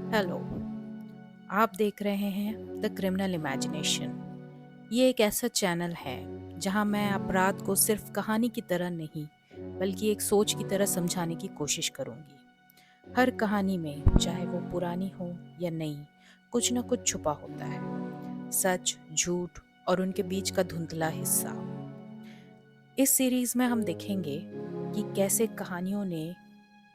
Hello. आप देख रहे हैं द क्रिमिनल इमेजिनेशन। ये एक ऐसा चैनल है जहां मैं अपराध को सिर्फ कहानी की तरह नहीं बल्कि एक सोच की तरह समझाने की कोशिश करूंगी। हर कहानी में, चाहे वो पुरानी हो या नई, कुछ न कुछ छुपा होता है। सच, झूठ और उनके बीच का धुंधला हिस्सा। इस सीरीज में हम देखेंगे कि कैसे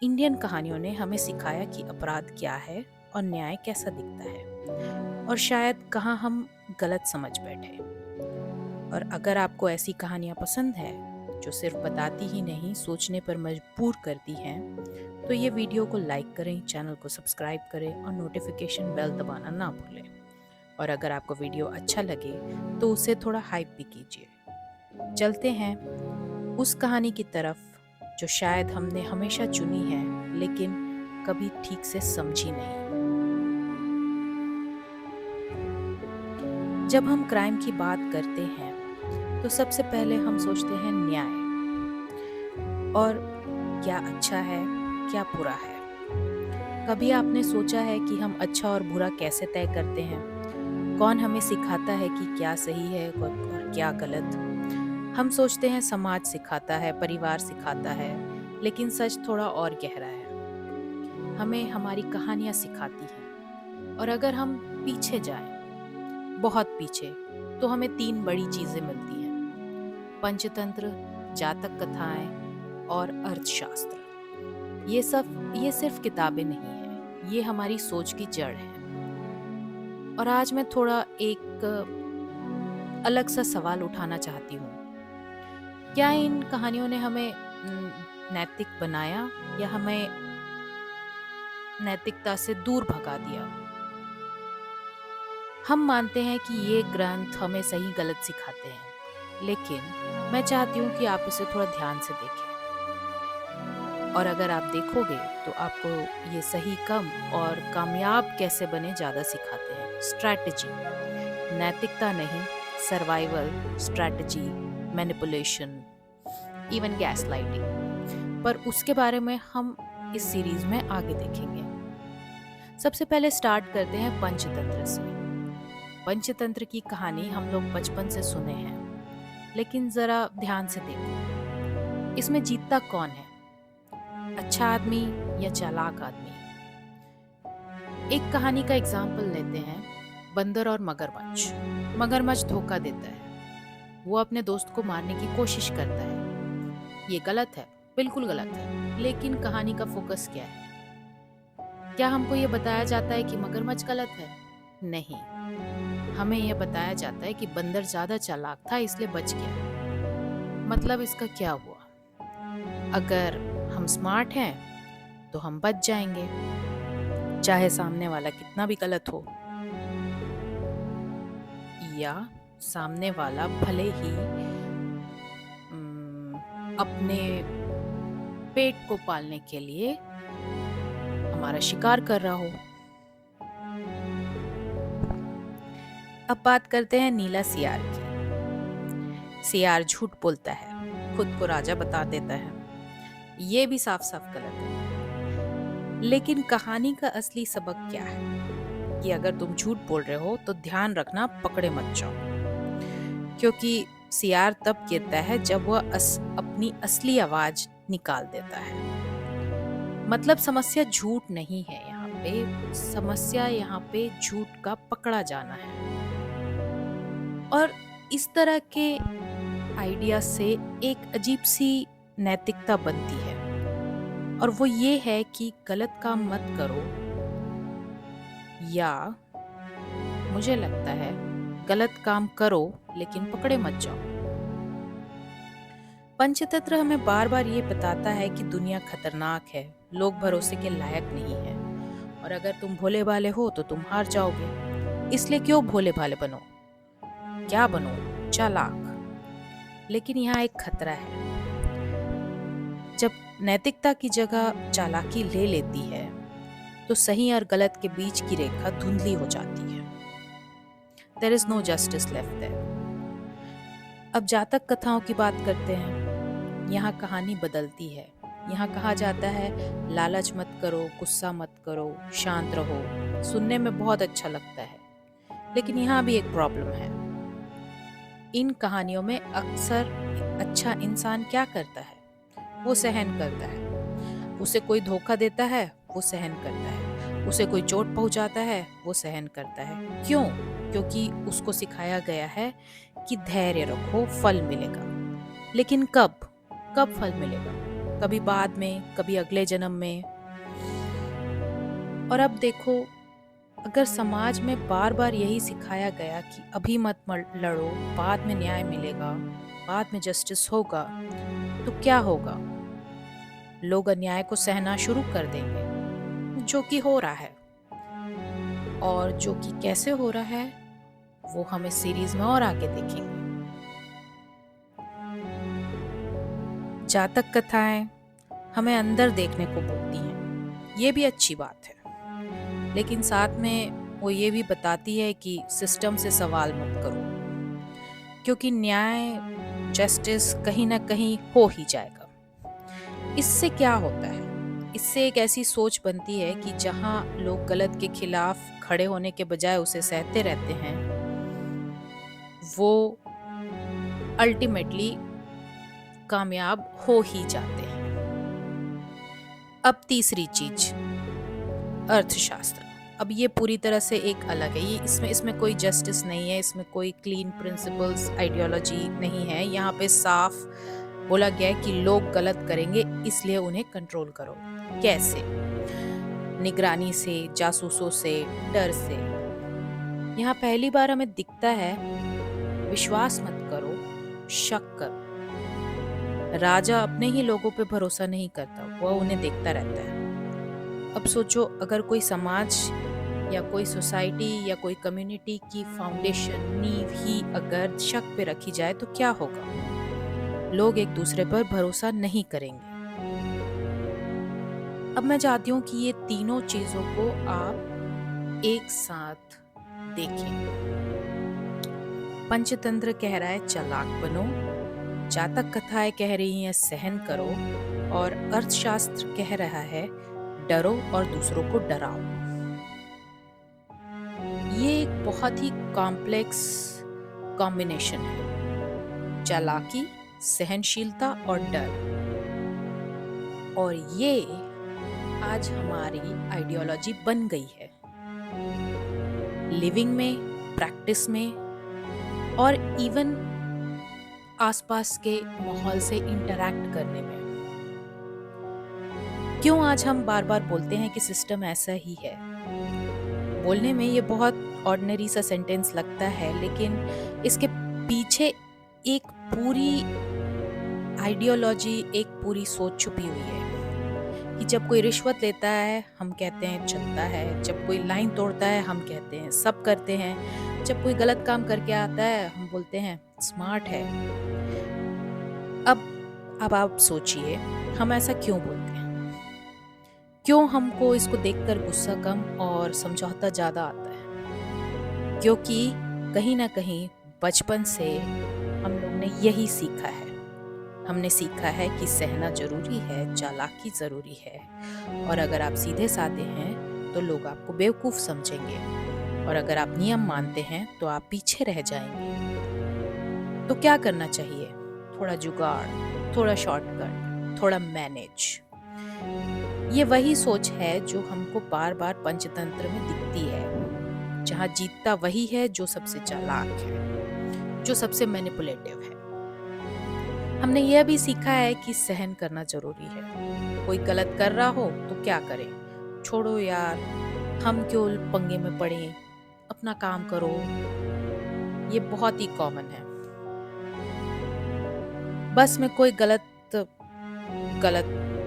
इंडियन कहानियों ने हमें सिखाया कि अपराध क्या है और न्याय कैसा दिखता है, और शायद कहाँ हम गलत समझ बैठे। और अगर आपको ऐसी कहानियाँ पसंद है जो सिर्फ बताती ही नहीं सोचने पर मजबूर करती हैं, तो ये वीडियो को लाइक करें, चैनल को सब्सक्राइब करें और नोटिफिकेशन बेल दबाना ना भूलें। और अगर आपको वीडियो अच्छा लगे तो उसे थोड़ा हाइप भी कीजिए। चलते हैं उस कहानी की तरफ जो शायद हमने हमेशा चुनी है लेकिन कभी ठीक से समझी नहीं। जब हम क्राइम की बात करते हैं तो सबसे पहले हम सोचते हैं न्याय, और क्या अच्छा है, क्या बुरा है। कभी आपने सोचा है कि हम अच्छा और बुरा कैसे तय करते हैं? कौन हमें सिखाता है कि क्या सही है और क्या गलत? हम सोचते हैं समाज सिखाता है, परिवार सिखाता है, लेकिन सच थोड़ा और गहरा है। हमें हमारी कहानियां सिखाती हैं, और अगर हम पीछे जाएं, बहुत पीछे, तो हमें तीन बड़ी चीजें मिलती हैं: पंचतंत्र, जातक कथाएं और अर्थशास्त्र। ये सिर्फ किताबें नहीं हैं, ये हमारी सोच की जड़ है। और आज मैं थोड़ा एक अलग सा सवाल उठाना चाहती हूँ। क्या इन कहानियों ने हमें नैतिक बनाया या हमें नैतिकता से दूर भगा दिया? हम मानते हैं कि ये ग्रंथ हमें सही गलत सिखाते हैं, लेकिन मैं चाहती हूँ कि आप इसे थोड़ा ध्यान से देखें। और अगर आप देखोगे तो आपको ये सही कम और कामयाब कैसे बने ज़्यादा सिखाते हैं। स्ट्रैटेजी, नैतिकता नहीं, survival strategy, manipulation, even gaslighting. पर उसके बारे में हम इस सीरीज में आगे देखेंगे। सबसे पहले स्टार्ट करते हैं पंचतंत्र से। पंचतंत्र की कहानी हम लोग बचपन से सुने हैं, लेकिन जरा ध्यान से देखो, इसमें जीतता कौन है? अच्छा आदमी या चालाक आदमी? एक कहानी का एग्जाम्पल लेते हैं, बंदर और मगरमच्छ। मगरमच्छ धोखा देता है, वो अपने दोस्त को मारने की कोशिश करता है। ये गलत है, बिल्कुल गलत है। लेकिन कहानी का फोकस क्या है? क्या हमको ये बताया जाता है कि मगरमच्छ गलत है? नहीं, हमें यह बताया जाता है कि बंदर ज्यादा चालाक था इसलिए बच गया। मतलब इसका क्या हुआ? अगर हम स्मार्ट हैं तो हम बच जाएंगे, चाहे सामने वाला कितना भी गलत हो, या सामने वाला भले ही अपने पेट को पालने के लिए हमारा शिकार कर रहा हो। अब बात करते हैं नीला सियार की। सियार झूठ बोलता है, खुद को राजा बता देता है। ये भी साफ साफ गलत है। लेकिन कहानी का असली सबक क्या है? कि अगर तुम झूठ बोल रहे हो तो ध्यान रखना, पकड़े मत जाओ। क्योंकि सियार तब गिरता है जब वह अपनी असली आवाज निकाल देता है। मतलब समस्या झूठ नहीं है यहाँ पे, समस्या यहाँ पे झूठ का पकड़ा जाना है। और इस तरह के आइडिया से एक अजीब सी नैतिकता बनती है, और वो ये है कि गलत काम मत करो, या मुझे लगता है गलत काम करो लेकिन पकड़े मत जाओ। पंचतंत्र हमें बार बार ये बताता है कि दुनिया खतरनाक है, लोग भरोसे के लायक नहीं है, और अगर तुम भोले भाले हो तो तुम हार जाओगे। इसलिए क्यों भोले भाले बनो? क्या बनो? चालाक। लेकिन यहाँ एक खतरा है। जब नैतिकता की जगह चालाकी ले लेती है तो सही और गलत के बीच की रेखा धुंधली हो जाती है। There is no justice left there. अब जातक कथाओं की बात करते हैं। यहाँ कहानी बदलती है। यहाँ कहा जाता है लालच मत करो, गुस्सा मत करो, शांत रहो। सुनने में बहुत अच्छा लगता है, लेकिन यहाँ भी एक प्रॉब्लम है। इन कहानियों में अक्सर अच्छा इंसान क्या करता है? वो सहन करता है। उसे कोई धोखा देता है, वो सहन करता है। उसे कोई चोट पहुंचाता है, वो सहन करता है। क्यों? क्योंकि उसको सिखाया गया है कि धैर्य रखो, फल मिलेगा। लेकिन कब? कब फल मिलेगा? कभी बाद में, कभी अगले जन्म में। और अब देखो, अगर समाज में बार बार यही सिखाया गया कि अभी मत लड़ो, बाद में न्याय मिलेगा, बाद में जस्टिस होगा, तो क्या होगा? लोग अन्याय को सहना शुरू कर देंगे, जो कि हो रहा है। और जो कि कैसे हो रहा है वो हम इस सीरीज में और आगे देखेंगे। जातक कथाएं हमें अंदर देखने को बोलती हैं, ये भी अच्छी बात है, लेकिन साथ में वो ये भी बताती है कि सिस्टम से सवाल मत करो, क्योंकि न्याय, जस्टिस कहीं ना कहीं हो ही जाएगा। इससे क्या होता है? इससे एक ऐसी सोच बनती है कि जहां लोग गलत के खिलाफ खड़े होने के बजाय उसे सहते रहते हैं, वो अल्टीमेटली कामयाब हो ही जाते हैं। अब तीसरी चीज, अर्थशास्त्र। अब ये पूरी तरह से एक अलग है। ये इसमें कोई जस्टिस नहीं है, इसमें कोई क्लीन प्रिंसिपल्स, आइडियोलॉजी नहीं है। यहाँ पे साफ बोला गया है कि लोग गलत करेंगे, इसलिए उन्हें कंट्रोल करो। कैसे? निगरानी से, जासूसों से, डर से। यहाँ पहली बार हमें दिखता है विश्वास मत करो, शक करो। राजा अपने ही लोगों पे भरोसा नहीं करता, वह उन्हें देखता रहता है। अब सोचो, अगर कोई समाज या कोई सोसाइटी या कोई कम्युनिटी की फाउंडेशन, नींव ही अगर शक पे रखी जाए तो क्या होगा? लोग एक दूसरे पर भरोसा नहीं करेंगे। अब मैं चाहती हूँ कि ये तीनों चीजों को आप एक साथ देखें। पंचतंत्र कह रहा है चालाक बनो, जातक कथाएं कह रही हैं सहन करो, और अर्थशास्त्र कह रहा है डरो और दूसरों को डराओ। ये एक बहुत ही कॉम्प्लेक्स कॉम्बिनेशन है, चालाकी, सहनशीलता और डर। और ये आज हमारी आइडियोलॉजी बन गई है, लिविंग में, प्रैक्टिस में, और इवन आसपास के माहौल से इंटरैक्ट करने में। क्यों आज हम बार बार बोलते हैं कि सिस्टम ऐसा ही है? बोलने में ये बहुत ऑर्डिनरी सा सेंटेंस लगता है, लेकिन इसके पीछे एक पूरी आइडियोलॉजी, एक पूरी सोच छुपी हुई है कि जब कोई रिश्वत लेता है हम कहते हैं चलता है, जब कोई लाइन तोड़ता है हम कहते हैं सब करते हैं, जब कोई गलत काम करके आता है हम बोलते हैं स्मार्ट है। अब आप सोचिए, हम ऐसा क्यों बोलते हैं? क्यों हमको इसको देखकर गुस्सा कम और समझौता ज्यादा आता है? क्योंकि कहीं ना कहीं बचपन से हम लोग ने यही सीखा है। हमने सीखा है कि सहना जरूरी है, चालाकी जरूरी है, और अगर आप सीधे साधे हैं तो लोग आपको बेवकूफ समझेंगे, और अगर आप नियम मानते हैं तो आप पीछे रह जाएंगे। तो क्या करना चाहिए? थोड़ा जुगाड़, थोड़ा शॉर्टकट, थोड़ा मैनेज। ये वही सोच है जो हमको बार बार पंचतंत्र में दिखती है, जहाँ जीतता वही है जो सबसे चालाक है, जो सबसे मैनिपुलेटिव है। हमने यह भी सीखा है कि सहन करना जरूरी है। कोई गलत कर रहा हो तो क्या करें? छोड़ो यार, हम क्यों पंगे में पड़े, अपना काम करो। ये बहुत ही कॉमन है। बस में कोई गलत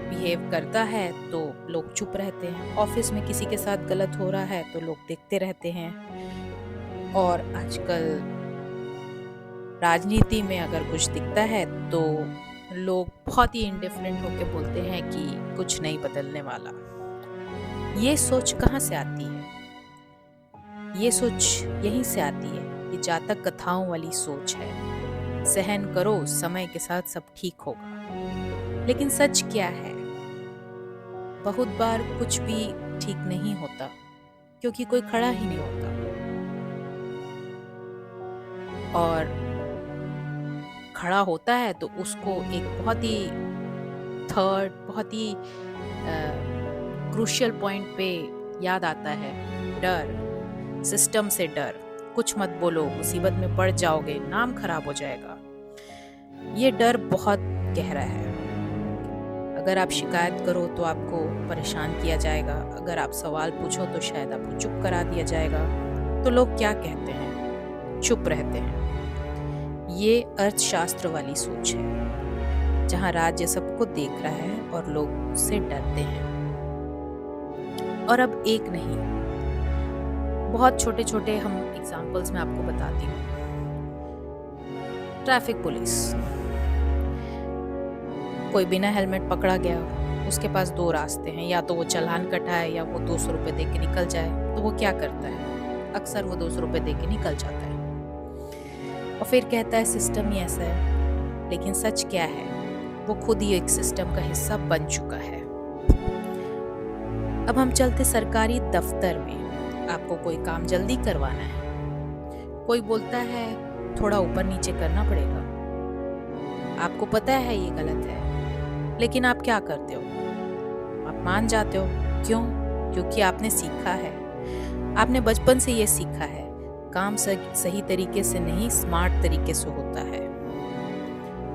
बिहेव करता है तो लोग चुप रहते हैं। ऑफिस में किसी के साथ गलत हो रहा है तो लोग देखते रहते हैं। और आजकल राजनीति में अगर कुछ दिखता है तो लोग बहुत ही इंडिफरेंट होकर बोलते हैं कि कुछ नहीं बदलने वाला। ये सोच कहाँ से आती है? ये सोच यहीं से आती है, ये जातक कथाओं वाली सोच है। सहन करो, समय के साथ सब ठीक होगा। लेकिन सच क्या है? बहुत बार कुछ भी ठीक नहीं होता क्योंकि कोई खड़ा ही नहीं होता, और खड़ा होता है तो उसको एक बहुत ही बहुत ही क्रूशियल पॉइंट पे याद आता है, डर, सिस्टम से डर। कुछ मत बोलो, मुसीबत में पड़ जाओगे, नाम खराब हो जाएगा। ये डर बहुत गहरा है। अगर आप शिकायत करो तो आपको परेशान किया जाएगा, अगर आप सवाल पूछो तो शायद आपको चुप करा दिया जाएगा। तो लोग क्या कहते हैं? चुप रहते हैं। ये अर्थशास्त्र वाली सोच है, जहां राज्य सबको देख रहा है और लोग उससे डरते हैं। और अब एक नहीं, बहुत छोटे छोटे हम एग्जाम्पल्स में आपको बताती हूँ। ट्रैफिक पुलिस, कोई बिना हेलमेट पकड़ा गया, उसके पास दो रास्ते हैं, या तो वो चालान कटाए या वो 200 रुपये दे के निकल जाए। तो वो क्या करता है? अक्सर वो 200 रुपये दे के निकल जाता है और फिर कहता है सिस्टम ही ऐसा है। लेकिन सच क्या है? वो खुद ही एक सिस्टम का हिस्सा बन चुका है। अब हम चलते सरकारी दफ्तर में। आपको कोई काम जल्दी करवाना है, कोई बोलता है थोड़ा ऊपर नीचे करना पड़ेगा। आपको पता है ये गलत है, लेकिन आप क्या करते हो? आप मान जाते हो। क्यों? क्योंकि आपने सीखा है, आपने बचपन से ये सीखा है, काम सही तरीके से नहीं, स्मार्ट तरीके से होता है।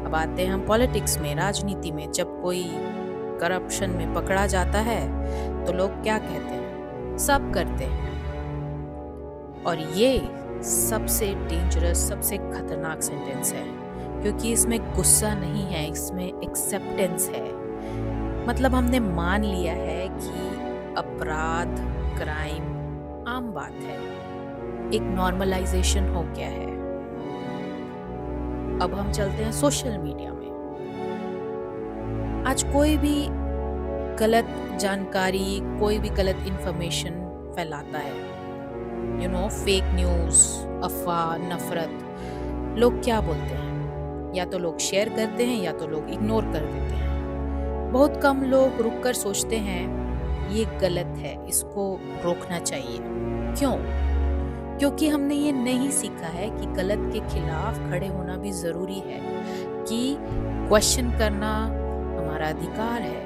अब आते हैं हम पॉलिटिक्स में, राजनीति में। जब कोई करप्शन में पकड़ा जाता है तो लोग क्या कहते हैं? सब करते हैं। और ये सबसे डेंजरस, सबसे खतरनाक सेंटेंस है, क्योंकि इसमें गुस्सा नहीं है, इसमें एक्सेप्टेंस है। मतलब हमने मान लिया है कि अपराध, क्राइम आम बात है, एक नॉर्मलाइजेशन हो गया है। अब हम चलते हैं सोशल मीडिया में। आज कोई भी गलत जानकारी, कोई भी गलत इंफॉर्मेशन फैलाता है, फेक न्यूज, अफवाह, नफरत। लोग क्या बोलते हैं? या तो लोग शेयर करते हैं या तो लोग इग्नोर कर देते हैं। बहुत कम लोग रुककर सोचते हैं ये गलत है, इसको रोकना चाहिए। क्यों? क्योंकि हमने ये नहीं सीखा है कि गलत के खिलाफ खड़े होना भी जरूरी है, कि क्वेश्चन करना हमारा अधिकार है,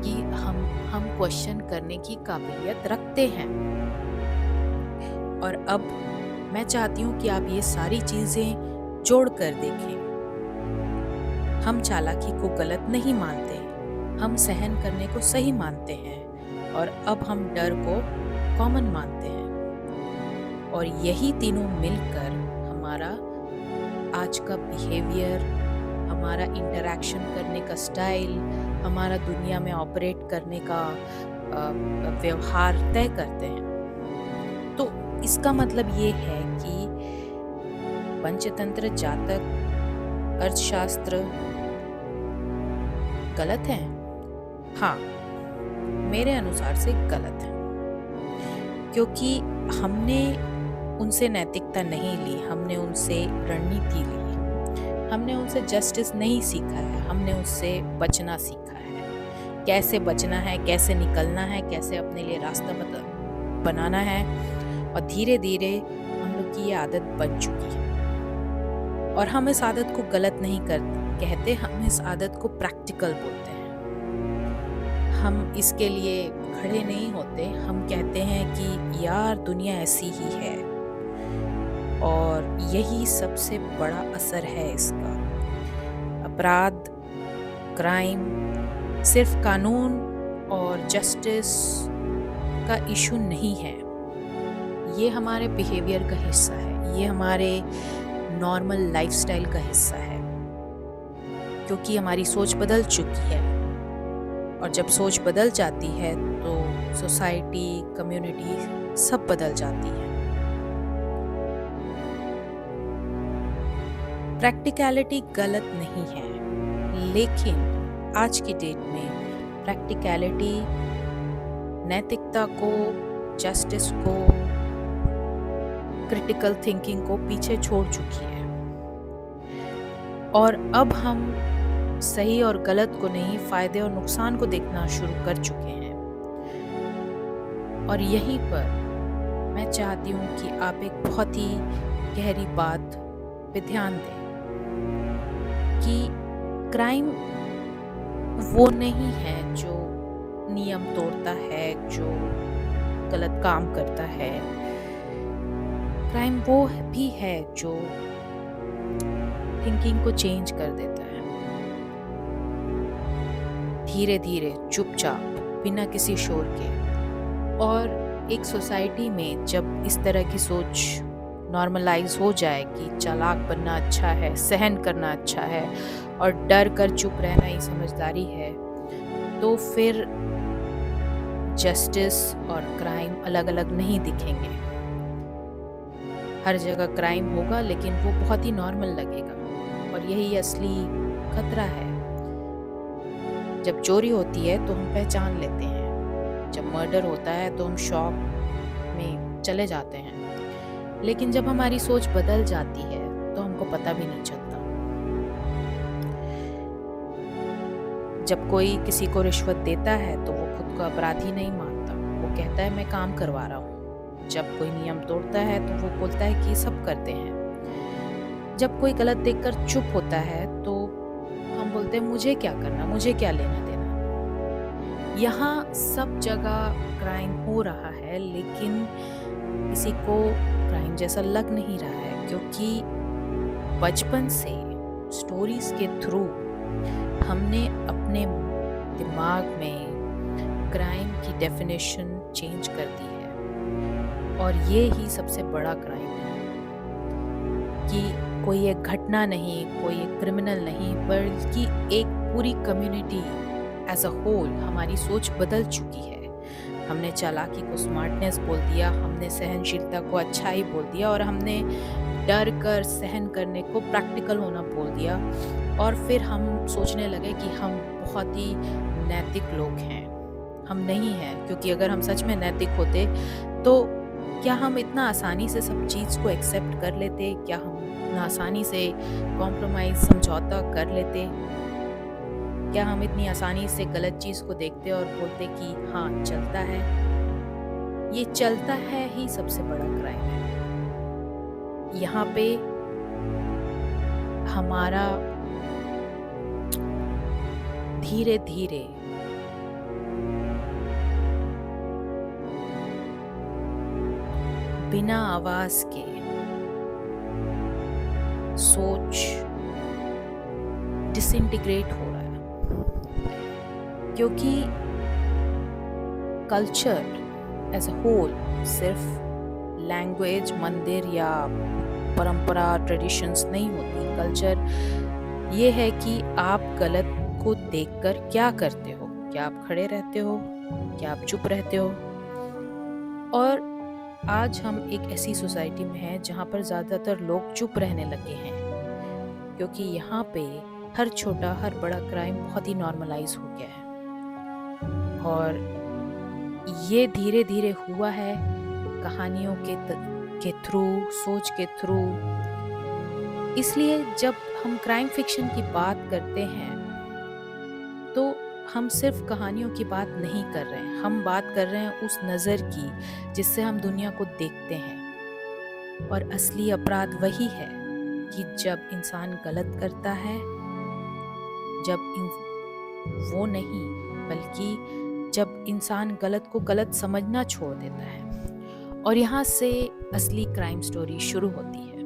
कि हम क्वेश्चन करने की काबिलियत रखते हैं। और अब मैं चाहती हूँ कि आप ये सारी चीजें जोड़ कर देखें। हम चालाकी को गलत नहीं मानते, हम सहन करने को सही मानते हैं, और अब हम डर को कॉमन मानते हैं। और यही तीनों मिलकर हमारा आज का बिहेवियर, हमारा इंटरैक्शन करने का स्टाइल, हमारा दुनिया में ऑपरेट करने का व्यवहार तय करते हैं। तो इसका मतलब ये है कि पंचतंत्र, जातक, अर्थशास्त्र गलत है? हाँ, मेरे अनुसार से गलत है, क्योंकि हमने उनसे नैतिकता नहीं ली, हमने उनसे रणनीति ली, हमने उनसे जस्टिस नहीं सीखा है, हमने उससे बचना सीखा है। कैसे बचना है, कैसे निकलना है, कैसे अपने लिए रास्ता बनाना है। और धीरे धीरे हम लोग की ये आदत बन चुकी है। और हम इस आदत को गलत नहीं कहते, हम इस आदत को प्रैक्टिकल बोलते हैं। हम इसके लिए खड़े नहीं होते, हम कहते हैं कि यार दुनिया ऐसी ही है। और यही सबसे बड़ा असर है इसका। अपराध, क्राइम सिर्फ कानून और जस्टिस का इशू नहीं है, ये हमारे बिहेवियर का हिस्सा है, ये हमारे नॉर्मल लाइफस्टाइल का हिस्सा है, क्योंकि हमारी सोच बदल चुकी है। और जब सोच बदल जाती है तो सोसाइटी, कम्युनिटी सब बदल जाती है। प्रैक्टिकलिटी गलत नहीं है, लेकिन आज की डेट में प्रैक्टिकलिटी नैतिकता को, जस्टिस को, क्रिटिकल थिंकिंग को पीछे छोड़ चुकी है। और अब हम सही और गलत को नहीं, फायदे और नुकसान को देखना शुरू कर चुके हैं। और यहीं पर मैं चाहती हूँ कि आप एक बहुत ही गहरी बात पे ध्यान दें कि क्राइम वो नहीं है जो नियम तोड़ता है, जो गलत काम करता है। क्राइम वो भी है जो थिंकिंग को चेंज कर देता है, धीरे धीरे, चुपचाप, बिना किसी शोर के। और एक सोसाइटी में जब इस तरह की सोच नॉर्मलाइज हो जाए कि चालाक बनना अच्छा है, सहन करना अच्छा है और डर कर चुप रहना ही समझदारी है, तो फिर जस्टिस और क्राइम अलग अलग नहीं दिखेंगे। हर जगह क्राइम होगा लेकिन वो बहुत ही नॉर्मल लगेगा, और यही असली खतरा है। जब चोरी होती है तो हम पहचान लेते हैं, जब मर्डर होता है तो हम शॉक में चले जाते हैं, लेकिन जब हमारी सोच बदल जाती है तो हमको पता भी नहीं चलता। जब कोई किसी को रिश्वत देता है तो वो खुद को अपराधी नहीं मानता, वो कहता है मैं काम करवा रहा हूँ। जब कोई नियम तोड़ता है तो वो बोलता है कि सब करते हैं। जब कोई गलत देखकर चुप होता है तो हम बोलते हैं मुझे क्या करना, मुझे क्या लेना देना। यहाँ सब जगह क्राइम हो रहा है, लेकिन किसी को क्राइम जैसा लग नहीं रहा है, क्योंकि बचपन से स्टोरीज के थ्रू हमने अपने दिमाग में क्राइम की डेफिनेशन चेंज कर दी है। और ये ही सबसे बड़ा क्राइम है कि कोई एक घटना नहीं, कोई एक क्रिमिनल नहीं, बल्कि एक पूरी कम्युनिटी एज अ होल हमारी सोच बदल चुकी है। हमने चालाकी को स्मार्टनेस बोल दिया, हमने सहनशीलता को अच्छाई बोल दिया, और हमने डर कर सहन करने को प्रैक्टिकल होना बोल दिया। और फिर हम सोचने लगे कि हम बहुत ही नैतिक लोग हैं। हम नहीं हैं, क्योंकि अगर हम सच में नैतिक होते तो क्या हम इतना आसानी से सब चीज़ को एक्सेप्ट कर लेते? क्या हम इतना आसानी से कॉम्प्रोमाइज़, समझौता कर लेते? क्या हम इतनी आसानी से गलत चीज़ को देखते और बोलते कि हाँ चलता है? ये चलता है ही सबसे बड़ा क्राइम है। यहाँ पे हमारा धीरे धीरे बिना आवाज के सोच डिसइंटीग्रेट हो रहा है, क्योंकि कल्चर एज अ होल सिर्फ लैंग्वेज, मंदिर या परंपरा, ट्रेडिशंस नहीं होती। कल्चर ये है कि आप गलत को देखकर क्या करते हो, क्या आप खड़े रहते हो, क्या आप चुप रहते हो। और आज हम एक ऐसी सोसाइटी में हैं जहाँ पर ज़्यादातर लोग चुप रहने लगे हैं, क्योंकि यहाँ पे हर छोटा हर बड़ा क्राइम बहुत ही नॉर्मलाइज हो गया है। और ये धीरे धीरे हुआ है कहानियों के थ्रू, सोच के थ्रू। इसलिए जब हम क्राइम फिक्शन की बात करते हैं तो हम सिर्फ कहानियों की बात नहीं कर रहे हैं, हम बात कर रहे हैं उस नज़र की जिससे हम दुनिया को देखते हैं। और असली अपराध वही है कि जब इंसान गलत करता है, वो नहीं, बल्कि जब इंसान गलत को गलत समझना छोड़ देता है। और यहाँ से असली क्राइम स्टोरी शुरू होती है।